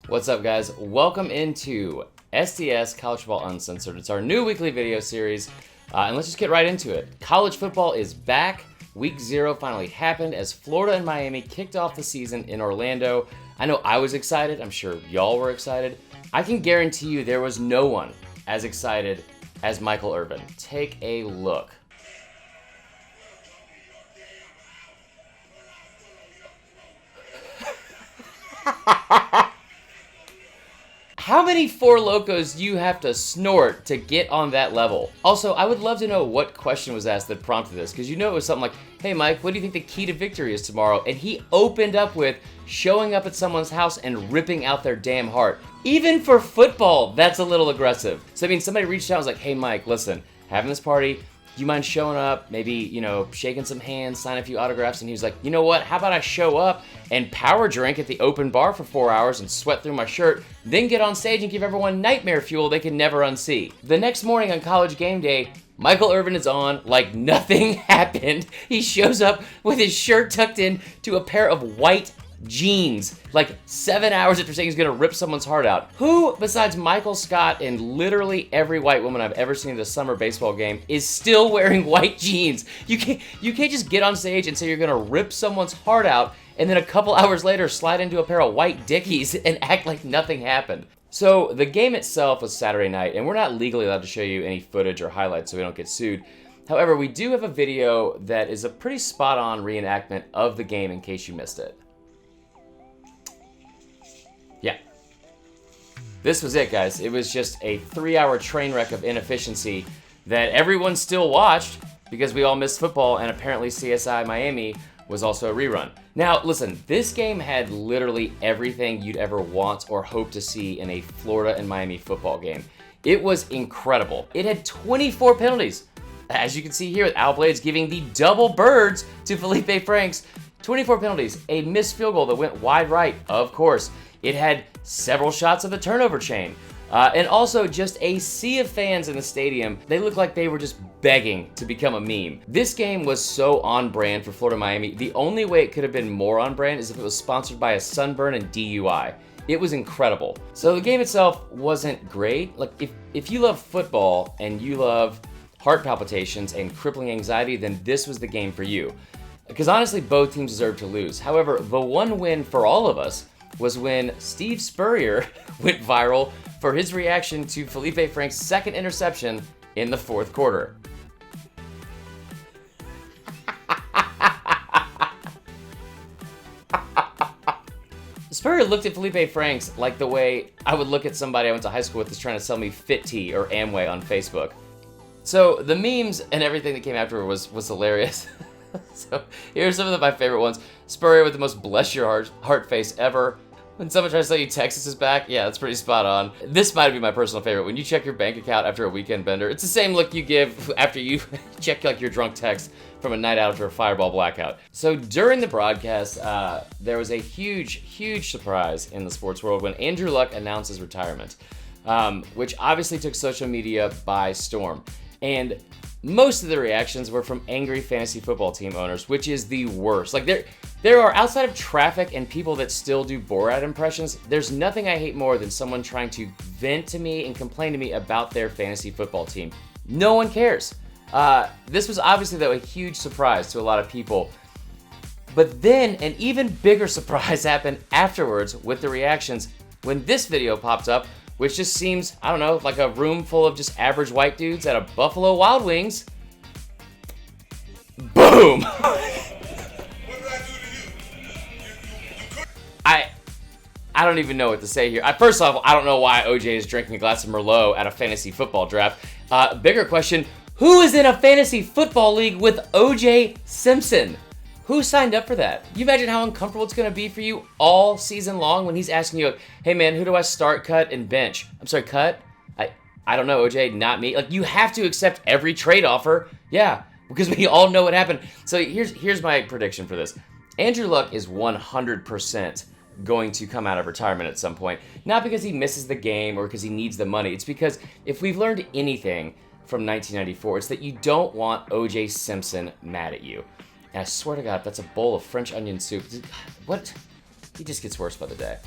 What's up, guys? Welcome into SDS College Football Uncensored. It's our new weekly video series, and let's just get right into it. College football is back. Week 0 finally happened as Florida and Miami kicked off the season in Orlando. I know I was excited. I'm sure y'all were excited. I can guarantee you there was no one as excited as Michael Irvin. Take a look. How many Four Locos do you have to snort to get on that level? Also, I would love to know what question was asked that prompted this, because you know it was something like, hey Mike, what do you think the key to victory is tomorrow? And he opened up with showing up at someone's house and ripping out their damn heart. Even for football, that's a little aggressive. So I mean, somebody reached out and was like, hey Mike, listen, having this party, do you mind showing up, maybe, shaking some hands, sign a few autographs? And he was like, you know what, how about I show up and power drink at the open bar for 4 hours and sweat through my shirt, then get on stage and give everyone nightmare fuel they can never unsee. The next morning on College game day, Michael Irvin is on like nothing happened. He shows up with his shirt tucked in to a pair of white jeans, like 7 hours after saying he's gonna rip someone's heart out. Who, besides Michael Scott and literally every white woman I've ever seen at a summer baseball game, is still wearing white jeans? You can't just get on stage and say you're gonna rip someone's heart out and then a couple hours later slide into a pair of white Dickies and act like nothing happened. So the game itself was Saturday night, and we're not legally allowed to show you any footage or highlights so we don't get sued. However, we do have a video that is a pretty spot-on reenactment of the game in case you missed it. Yeah. This was it, guys. It was just a 3-hour train wreck of inefficiency that everyone still watched because we all missed football, and apparently CSI Miami was also a rerun. Now, listen, this game had literally everything you'd ever want or hope to see in a Florida and Miami football game. It was incredible. It had 24 penalties. As you can see here with Al Blades giving the double birds to Felipe Franks. 24 penalties, a missed field goal that went wide right, of course. It had several shots of the turnover chain. And also just a sea of fans in the stadium. They looked like they were just begging to become a meme. This game was so on brand for Florida Miami. The only way it could have been more on brand is if it was sponsored by a sunburn and DUI. It was incredible. So the game itself wasn't great. Like if you love football and you love heart palpitations and crippling anxiety, then this was the game for you. Because honestly, both teams deserved to lose. However, the one win for all of us was when Steve Spurrier went viral for his reaction to Felipe Franks' second interception in the fourth quarter. Spurrier looked at Felipe Franks like the way I would look at somebody I went to high school with who's trying to sell me Fit Tea or Amway on Facebook. So the memes and everything that came after was hilarious. So here's some of my favorite ones. Spurrier with the most bless your heart face ever. When someone tries to tell you Texas is back, yeah, that's pretty spot on. This might be my personal favorite. When you check your bank account after a weekend bender, it's the same look you give after you check like your drunk text from a night out after a fireball blackout. So during the broadcast, there was a huge surprise in the sports world when Andrew Luck announced his retirement, which obviously took social media by storm. And most of the reactions were from angry fantasy football team owners, which is the worst. Like there are, outside of traffic and people that still do Borat impressions, there's nothing I hate more than someone trying to vent to me and complain to me about their fantasy football team. No one cares. This was obviously, though, a huge surprise to a lot of people. But then an even bigger surprise happened afterwards with the reactions when this video popped up, which just seems, I don't know, like a room full of just average white dudes at a Buffalo Wild Wings. Boom! I don't even know what to say here. First off, I don't know why OJ is drinking a glass of Merlot at a fantasy football draft. Bigger question, who is in a fantasy football league with OJ Simpson? Who signed up for that? You imagine how uncomfortable it's going to be for you all season long when he's asking you, hey man, who do I start, cut, and bench? I'm sorry, cut? I don't know, OJ, not me. Like, you have to accept every trade offer. Yeah, because we all know what happened. So here's my prediction for this. Andrew Luck is 100% going to come out of retirement at some point. Not because he misses the game or because he needs the money. It's because if we've learned anything from 1994, it's that you don't want OJ Simpson mad at you. And I swear to God, that's a bowl of French onion soup. What? He just gets worse by the day.